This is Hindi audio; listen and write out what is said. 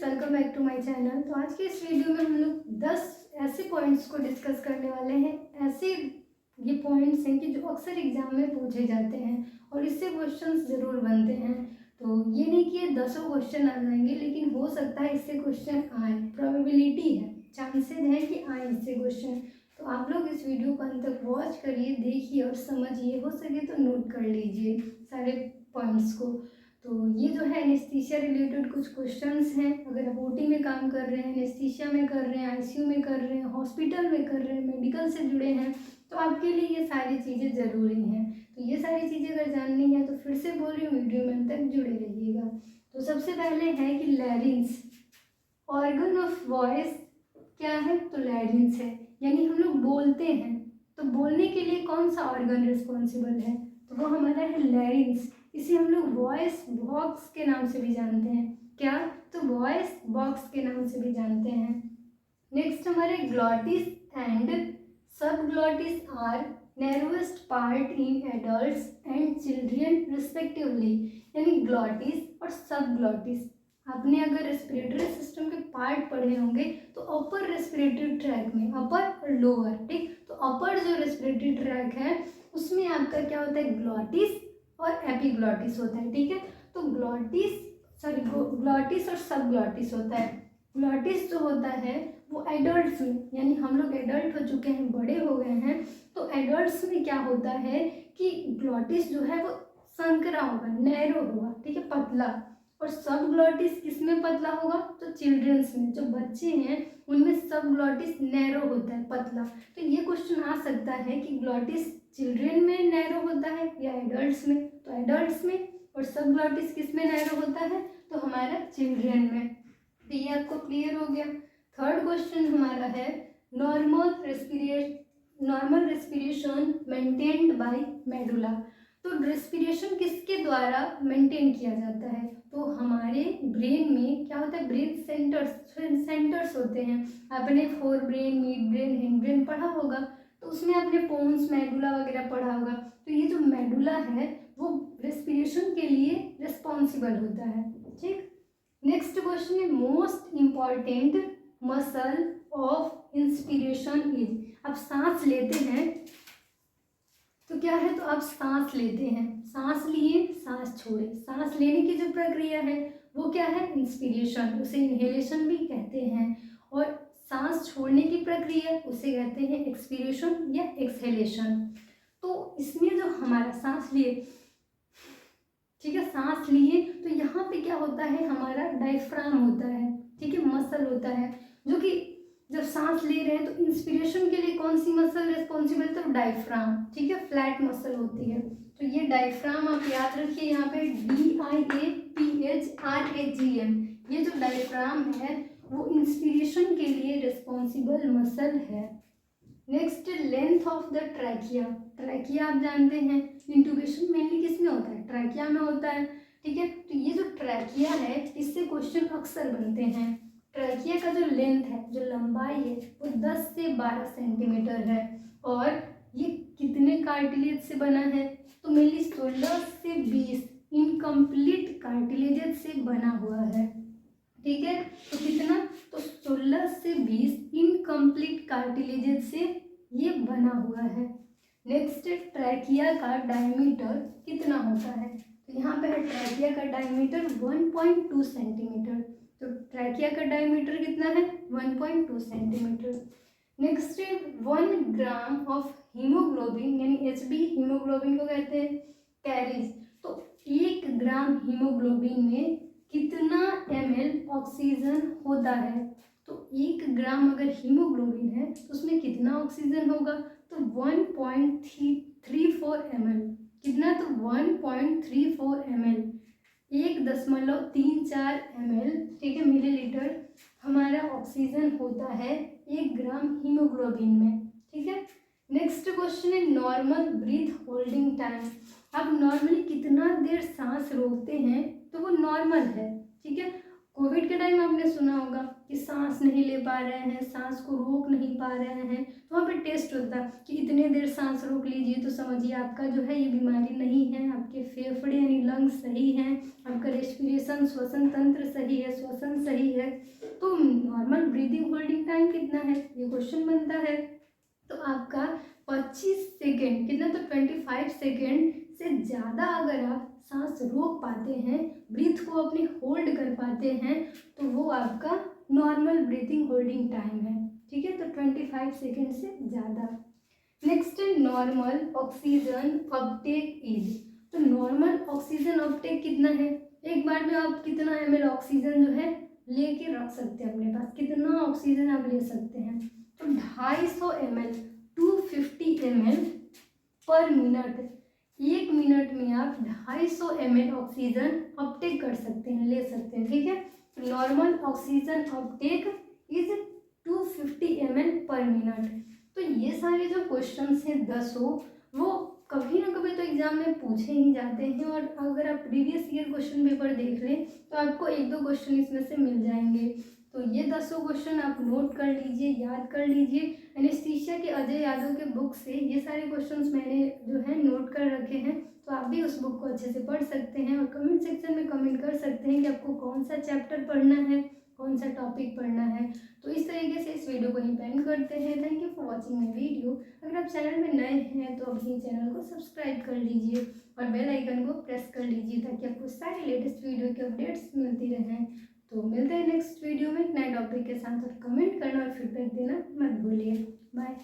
Friends, welcome back to my channel. तो आज के इस वीडियो में हम लोग 10 ऐसे पॉइंट्स को डिस्कस करने वाले हैं। ऐसे ये पॉइंट्स हैं कि जो अक्सर एग्जाम में पूछे जाते हैं और इससे क्वेश्चंस ज़रूर बनते हैं। तो ये नहीं कि ये 10 क्वेश्चन आ जाएंगे, लेकिन हो सकता है इससे क्वेश्चन आए, प्रोबेबिलिटी है, चांसेस हैं कि आए इससे क्वेश्चन। तो आप लोग इस वीडियो को अंत तक वॉच करिए, देखिए और समझिए, हो सके तो नोट कर लीजिए सारे पॉइंट्स को। तो ये जो है एनेस्थीसिया रिलेटेड कुछ क्वेश्चंस हैं। अगर आप ओटी में काम कर रहे हैं, एनेस्थीसिया में कर रहे हैं, आईसीयू में कर रहे हैं, हॉस्पिटल में कर रहे हैं, मेडिकल से जुड़े हैं, तो आपके लिए ये सारी चीज़ें ज़रूरी हैं। तो ये सारी चीज़ें अगर जाननी है तो फिर से बोल रही हूँ, वीडियो में तक जुड़े रहिएगा। तो सबसे पहले है कि लैरिंग्स, ऑर्गन ऑफ वॉइस क्या है? तो लैरिंग्स है, यानी हम लोग बोलते हैं, तो बोलने के लिए कौन सा ऑर्गन रिस्पॉन्सिबल है? तो वो हमारा है लैरिंग्स। इसे हम लोग वॉइस बॉक्स के नाम से भी जानते हैं। क्या? तो वॉइस बॉक्स के नाम से भी जानते हैं। नेक्स्ट हमारे glottis and subglottis are narrowest part in adults and children respectively, यानी ग्लॉटिस और सब ग्लॉटिस। आपने अगर रेस्पिरेटरी सिस्टम के पार्ट पढ़े होंगे तो अपर रेस्पिरेटरी ट्रैक में, अपर और लोअर, ठीक। तो अपर जो रेस्पिरेटरी ट्रैक है उसमें आपका क्या होता है? ग्लॉटिस और एपिग्लॉटिस होता है, ठीक है। तो ग्लॉटिस और सब ग्लॉटिस होता है। ग्लॉटिस जो होता है वो एडल्ट्स में, यानी हम लोग एडल्ट हो चुके हैं, बड़े हो गए हैं, तो एडल्ट्स में क्या होता है कि ग्लॉटिस जो है वो संकरा होगा, नैरो होगा, ठीक है, पतला। और सब ग्लॉटिस किसमें पतला होगा? तो चिल्ड्रंस में, जो बच्चे हैं उनमें सब ग्लॉटिस नैरो होता है, पतला। तो ये क्वेश्चन आ सकता है कि ग्लॉटिस चिल्ड्रन में नैरो होता है या एडल्ट्स में? तो एडल्ट्स में। और सब ग्लॉटिस किस में नैरो होता है? तो हमारा चिल्ड्रन में। तो ये आपको क्लियर हो गया। थर्ड क्वेश्चन हमारा है normal respiration maintained by medulla. तो रेस्पिरेशन किसके द्वारा मेंटेन किया जाता है? तो हमारे ब्रेन में क्या होता है? ब्रेन सेंटर्स होते हैं। आपने fore brain, mid brain, hind brain पढ़ा होगा, तो उसमें आपने पोन्स, मेडुला वगैरह पढ़ा होगा। तो ये जो मेडुला है वो रेस्पिरेशन के लिए रिस्पॉन्सिबल होता है, ठीक। नेक्स्ट क्वेश्चन है most important muscle of inspiration is. आप सांस लेते हैं तो क्या है? तो आप सांस लेते हैं, सांस लिए, सांस छोड़े, सांस लेने की जो प्रक्रिया है वो क्या है? इंस्पिरेशन, उसे इनहेलेशन भी कहते हैं। और सांस छोड़ने की प्रक्रिया उसे कहते हैं एक्सपीरेशन या एक्सहेलेशन। तो इसमें जो हमारा सांस लिए, ठीक है, सांस लिए, तो यहाँ पे क्या होता है? हमारा डायफ्राम होता है, ठीक है, मसल होता है, जो कि जब सांस ले रहे हैं तो इंस्पिरेशन के लिए कौन सी मसल रिस्पॉन्सिबल? तो डायफ्राम, ठीक है, फ्लैट मसल होती है। तो ये डायफ्राम आप याद रखिए, यहाँ पे DIAPHRAGM, ये जो डायफ्राम है वो इंस्पिरेशन के लिए रिस्पॉन्सिबल मसल है। Next, length of the trachea. Trachea आप जानते हैं, इंट्यूबेशन मेनली किस में होता है? ट्रैकिया में होता है, ठीक है। तो ये जो ट्रैकिया है इससे क्वेश्चन अक्सर बनते हैं। ट्रैकिया का जो लेंथ है, जो लंबाई है, वो 10 से 12 सेंटीमीटर है। और ये कितने कार्टिलेज से बना है? तो मेनली 16 से 20 इनकम्प्लीट कार्टिलेजेस से बना हुआ है, ठीक है। तो कितना? तो 16 से 20 इनकम्प्लीट कार्टिलेजेस से ये बना हुआ है। नेक्स्ट, ट्रैकिया का डायमीटर कितना होता है? तो यहाँ पे है ट्रैकिया का डायमीटर 1.2 सेंटीमीटर। तो ट्रैकिया का डायमीटर कितना है? 1.2 centimetre. Next, 1 gram of haemoglobin, यानी HB हीमोग्लोबिन को कहते हैं कैरीज। तो 1 ग्राम हीमोग्लोबिन में कितना ml ऑक्सीजन होता है? तो 1 ग्राम अगर हीमोग्लोबिन है तो उसमें कितना ऑक्सीजन होगा? तो 1.34 ml। कितना? तो 1.34 ml, 1.34 ml, ठीक है, मिलीलीटर हमारा ऑक्सीजन होता है 1 ग्राम हीमोग्लोबिन में, ठीक है। नेक्स्ट क्वेश्चन है नॉर्मल ब्रीथ होल्डिंग टाइम। आप नॉर्मली कितना देर सांस रोकते हैं? तो वो नॉर्मल है, ठीक है। कोविड के टाइम आपने सुना होगा कि सांस नहीं ले पा रहे हैं, सांस को रोक नहीं पा रहे हैं, तो वहाँ पे टेस्ट होता है कि इतने देर सांस रोक लीजिए, तो समझिए आपका जो है ये बीमारी नहीं है, आपके फेफड़े यानी लंग्स सही हैं, आपका रेस्पिरेशन श्वसन तंत्र सही है, श्वसन सही है। तो नॉर्मल ब्रीदिंग होल्डिंग टाइम कितना है, ये क्वेश्चन बनता है। तो आपका 25 सेकेंड, कितना, तो 25 सेकेंड से ज़्यादा अगर आप सांस रोक पाते हैं, ब्रीथ को अपने होल्ड कर पाते हैं, तो वो आपका नॉर्मल ब्रीथिंग होल्डिंग टाइम है। ठीक है, तो 25 सेकेंड से ज़्यादा। नेक्स्ट है नॉर्मल ऑक्सीजन अपटेक इज। तो नॉर्मल ऑक्सीजन अपटेक कितना है, एक बार में आप कितना ml ऑक्सीजन जो है लेके रख सकते हैं अपने पास, कितना ऑक्सीजन आप ले सकते हैं, तो 250 ml 250 ml पर मिनट, एक मिनट में आप 250 ml ऑक्सीजन अपटेक कर सकते हैं, ले सकते हैं। ठीक है, normal oxygen Uptake is 250 ml पर मिनट। तो ये सारे जो क्वेश्चंस हैं 10 वो कभी ना कभी तो एग्जाम में पूछे ही जाते हैं, और अगर आप प्रीवियस ईयर क्वेश्चन पेपर देख लें तो आपको 1-2 क्वेश्चन इसमें से मिल जाएंगे। तो ये 10 क्वेश्चन आप नोट कर लीजिए, याद कर लीजिए। एनेस्थीसिया के अजय यादव के बुक से ये सारे क्वेश्चंस मैंने जो है नोट कर रखे हैं, तो आप भी उस बुक को अच्छे से पढ़ सकते हैं, और कमेंट सेक्शन में कमेंट कर सकते हैं कि आपको कौन सा चैप्टर पढ़ना है, कौन सा टॉपिक पढ़ना है। तो इस तरीके से इस वीडियो को यहीं पेंड करते हैं। Thank you for watching my video. अगर आप चैनल में नए हैं तो अभी चैनल को सब्सक्राइब कर लीजिए और बेल आइकन को प्रेस कर लीजिए, ताकि आपको सारे लेटेस्ट वीडियो के अपडेट्स मिलती रहें। तो मिलते हैं नेक्स्ट वीडियो में नए टॉपिक के साथ, और कमेंट करना और फीडबैक देना मत भूलिए। बाय।